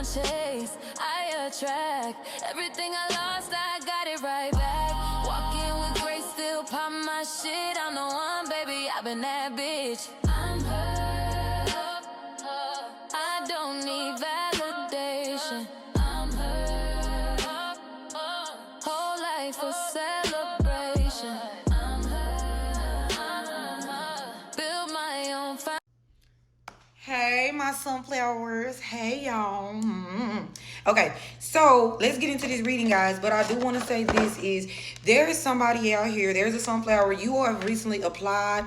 don't chase, I attract. Everything I lost, I got it right back. Walking with grace, still pop my shit. I'm the one, baby, I've been that bitch. I'm her. I don't need validation. I'm her. Whole life a celebration. I'm her. Build my own foundation. Hey, my sunflowers. Hey, y'all. Okay, so let's get into this reading, guys. But I do want to say this is there is somebody out here. There's a sunflower. You have recently applied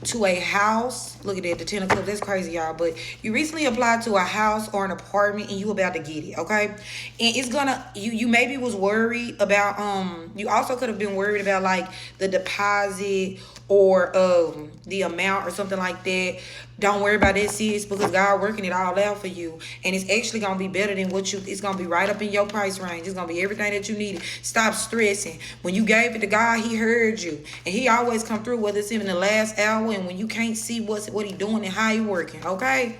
to a house. Look at that, the 10 of cups. That's crazy, y'all. But you recently applied to a house or an apartment, and you about to get it. Okay, and it's gonna. You maybe was worried about. You also could have been worried about like the deposit or the amount or something like that. Don't worry about that, sis, because God working it all out for you, and it's actually gonna be better than what you. It's gonna be right up in your price range. It's gonna be everything that you needed. Stop stressing. When you gave it to God, He heard you, and He always come through. Whether it's even the last hour, and when you can't see what He doing and how He working. Okay.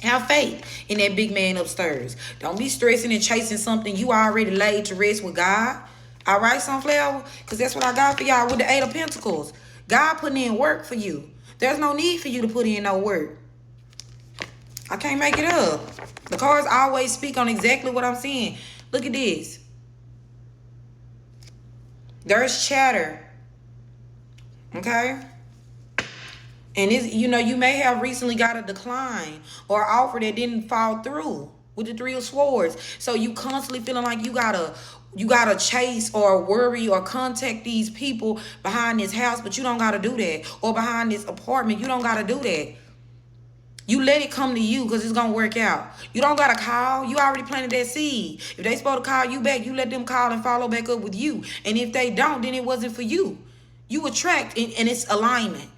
Have faith in that big man upstairs. Don't be stressing and chasing something you already laid to rest with God. All right, sunflower? Because that's what I got for y'all with the 8 of Pentacles. God putting in work for you. There's no need for you to put in no work. I can't make it up. The cards always speak on exactly what I'm saying. Look at this. There's chatter. Okay? And it's, you know, you may have recently got a decline or an offer that didn't fall through with the 3 of Swords. So you constantly feeling like you gotta chase or worry or contact these people behind this house, but you don't gotta do that. Or behind this apartment, you don't gotta do that. You let it come to you because it's gonna work out. You don't gotta call. You already planted that seed. If they supposed to call you back, you let them call and follow back up with you. And if they don't, then it wasn't for you. You attract, and it's alignment.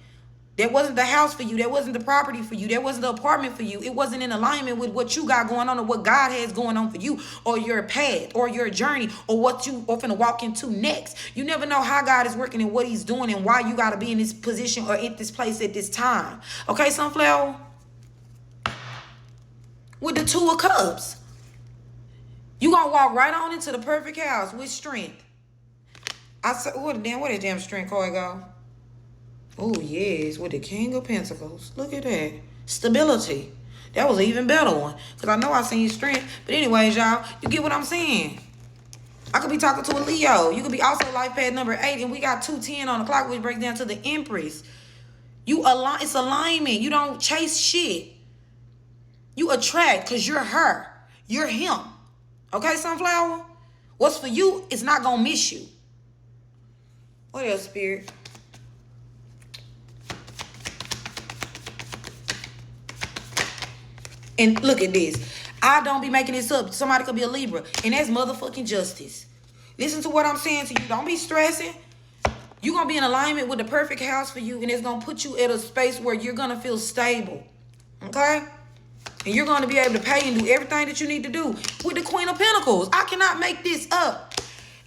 That wasn't the house for you. That wasn't the property for you. That wasn't the apartment for you. It wasn't in alignment with what you got going on or what God has going on for you or your path or your journey or what you are finna walk into next. You never know how God is working and what He's doing and why you got to be in this position or at this place at this time. Okay, sunflower? With the 2 of Cups. You gonna walk right on into the perfect house with strength. I said, where that damn strength card go? Oh, yes, with the King of Pentacles. Look at that. Stability. That was an even better one. Because I know I seen strength. But anyways, y'all, you get what I'm saying. I could be talking to a Leo. You could be also life path number 8. And we got 210 on the clock, which breaks down to the Empress. It's alignment. You don't chase shit. You attract because you're her. You're him. Okay, sunflower? What's for you is not going to miss you. What else, Spirit? And look at this. I don't be making this up. Somebody could be a Libra. And that's motherfucking justice. Listen to what I'm saying to you. Don't be stressing. You're going to be in alignment with the perfect house for you. And it's going to put you at a space where you're going to feel stable. Okay? And you're going to be able to pay and do everything that you need to do with the Queen of Pentacles. I cannot make this up.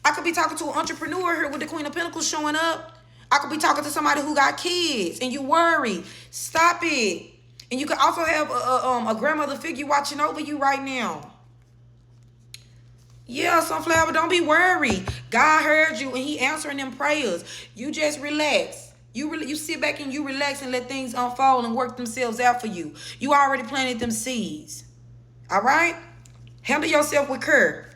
I could be talking to an entrepreneur here with the Queen of Pentacles showing up. I could be talking to somebody who got kids and you worry. Stop it. And you could also have a grandmother figure watching over you right now. Yeah, sunflower, don't be worried. God heard you and He answering them prayers. You just relax. You sit back and you relax and let things unfold and work themselves out for you. You already planted them seeds. All right? Handle yourself with care.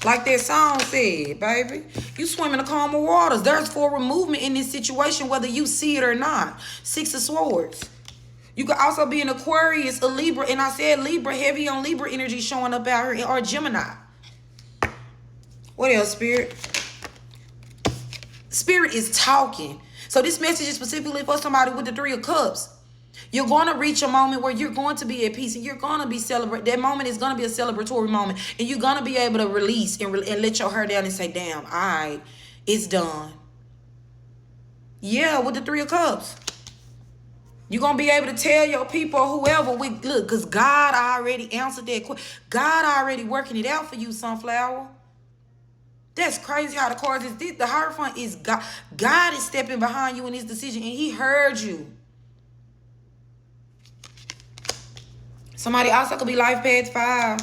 Like that song said, baby. You swim in the calmer waters. There's forward movement in this situation, whether you see it or not. 6 of Swords. You could also be an Aquarius, a Libra. And I said Libra, heavy on Libra energy showing up out here. Or Gemini. What else, Spirit? Spirit is talking. So this message is specifically for somebody with the 3 of Cups. You're going to reach a moment where you're going to be at peace and you're going to be celebrate. That moment is going to be a celebratory moment. And you're going to be able to release and let your hair down and say, damn, all right, it's done. Yeah, with the 3 of Cups. You're going to be able to tell your people, whoever, look, because God already answered that question. God already working it out for you, sunflower. That's crazy how the cards is. The Hierophant is God. God is stepping behind you in this decision and He heard you. Somebody also could be life path 5.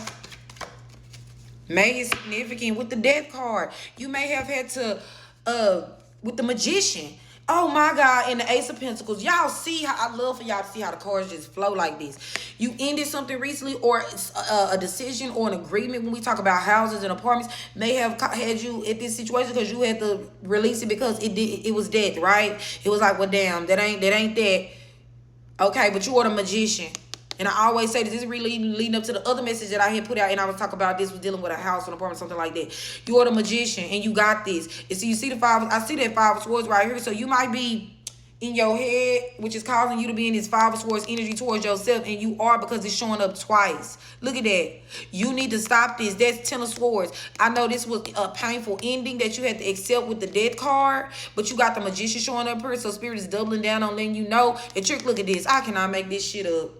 May is significant with the death card. You may have had to, with the magician. Oh my God, and the Ace of Pentacles. Y'all see how I love for y'all to see how the cards just flow like this. You ended something recently, or a decision or an agreement when we talk about houses and apartments may have had you at this situation because you had to release it because it was death, right? It was like, well, damn, that ain't that. Okay, but you are the magician. And I always say this is really leading up to the other message that I had put out, and I was talking about this was dealing with a house, an apartment, something like that. You are the magician, and you got this. And so you see the 5, I see that 5 of Swords right here. So you might be in your head, which is causing you to be in this 5 of Swords energy towards yourself, and you are because it's showing up twice. Look at that. You need to stop this. That's 10 of Swords. I know this was a painful ending that you had to accept with the death card, but you got the magician showing up here, so Spirit is doubling down on letting you know that trick. Look at this. I cannot make this shit up.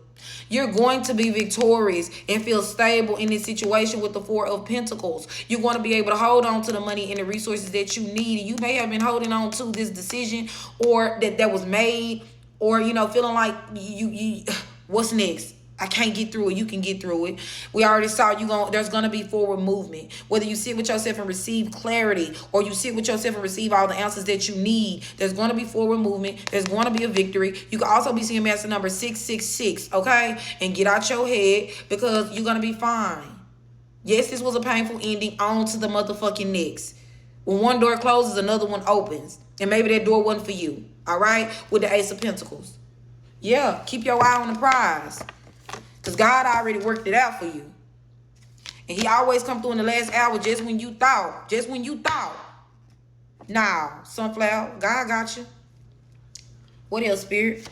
You're going to be victorious and feel stable in this situation with the 4 of Pentacles. You're going to be able to hold on to the money and the resources that you need. You may have been holding on to this decision or that was made, or, you know, feeling like you what's next? I can't get through it. You can get through it. We already saw there's going to be forward movement. Whether you sit with yourself and receive clarity, or you sit with yourself and receive all the answers that you need, there's going to be forward movement. There's going to be a victory. You can also be seeing master number 666, okay? And get out your head because you're going to be fine. Yes, this was a painful ending. On to the motherfucking next. When one door closes, another one opens. And maybe that door wasn't for you, all right? With the Ace of Pentacles. Yeah, keep your eye on the prize. Because God already worked it out for you. And he always come through in the last hour just when you thought. Just when you thought. Now, Sunflower, God got you. What else, Spirit?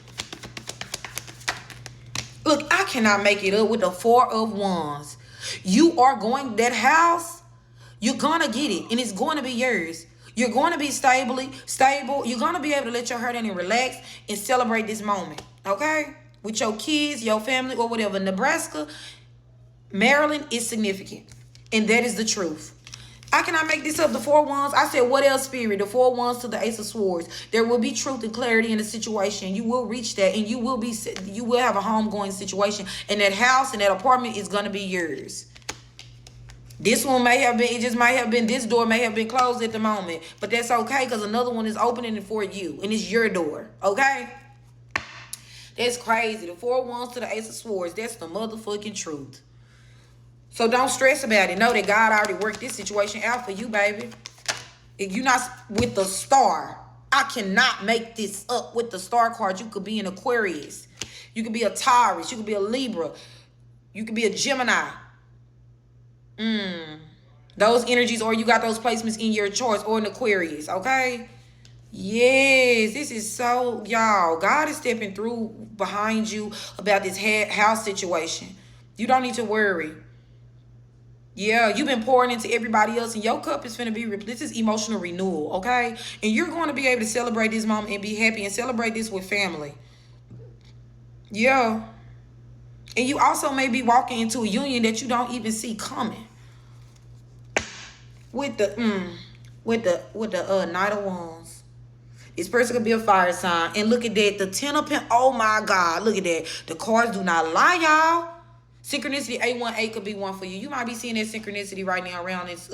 Look, I cannot make it up with the 4 of Wands. You are going, that house, you're going to get it. And it's going to be yours. You're going to be stable. You're going to be able to let your heart in and relax and celebrate this moment. Okay? With your kids, your family, or whatever. Nebraska, Maryland is significant. And that is the truth. I cannot make this up. The 4 Wands. I said, what else, Spirit? The 4 Wands to the Ace of Swords. There will be truth and clarity in the situation. You will reach that. And you will have a homegoing situation. And that house and that apartment is going to be yours. This one may have been, it just might have been, this door may have been closed at the moment. But that's okay because another one is opening for you. And it's your door. Okay? That's crazy. The 4 Wands to the Ace of Swords. That's the motherfucking truth. So don't stress about it. Know that God already worked this situation out for you, baby. If you're not with the star, I cannot make this up with the star card. You could be an Aquarius. You could be a Taurus. You could be a Libra. You could be a Gemini. Those energies, or you got those placements in your charts, or an Aquarius, okay? Yes, this is so, y'all, God is stepping through behind you about this house situation. You don't need to worry. Yeah, you've been pouring into everybody else, and your cup is finna be, this is emotional renewal, okay? And you're going to be able to celebrate this moment and be happy and celebrate this with family. Yeah. And you also may be walking into a union that you don't even see coming. With the Knight of Wands. This person could be a fire sign. And look at that. The 10 of Pentacles. Oh my God. Look at that. The cards do not lie, y'all. Synchronicity A18 could be one for you. You might be seeing that synchronicity right now around this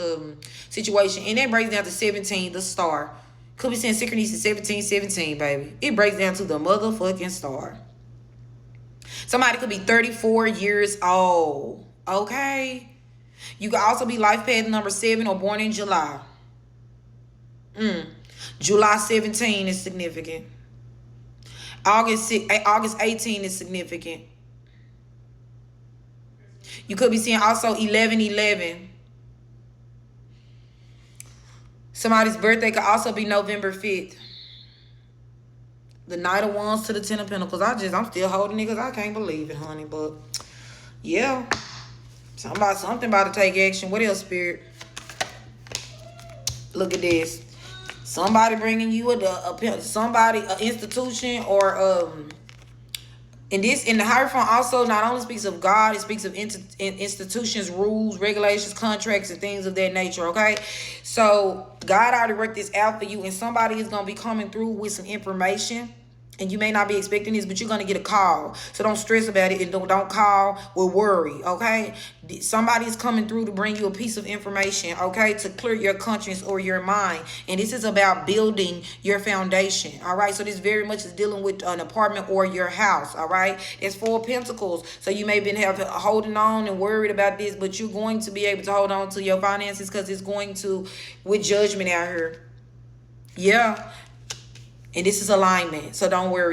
situation. And that breaks down to 17, the star. Could be saying synchronicity 17, baby. It breaks down to the motherfucking star. Somebody could be 34 years old. Okay? You could also be life path number 7 or born in July. July 17 is significant. August 18 is significant. You could be seeing also 11/11. Somebody's birthday could also be November 5th. The Knight of Wands to the 10 of Pentacles. I'm still holding it because I can't believe it, honey. But yeah, something about to take action. What else, Spirit? Look at this. Somebody bringing you an institution, or and this in the Hierophant also not only speaks of God, it speaks of institutions, rules, regulations, contracts, and things of that nature. Okay, so God already worked this out for you, and somebody is gonna be coming through with some information And you may not be expecting this, but you're going to get a call. So don't stress about it and don't call with worry, okay? Somebody's coming through to bring you a piece of information, okay, to clear your conscience or your mind. And this is about building your foundation, all right? So this very much is dealing with an apartment or your house, all right? It's 4 of Pentacles. So you may have been holding on and worried about this, but you're going to be able to hold on to your finances because it's going to, with judgment out here. Yeah. And this is alignment, so don't worry.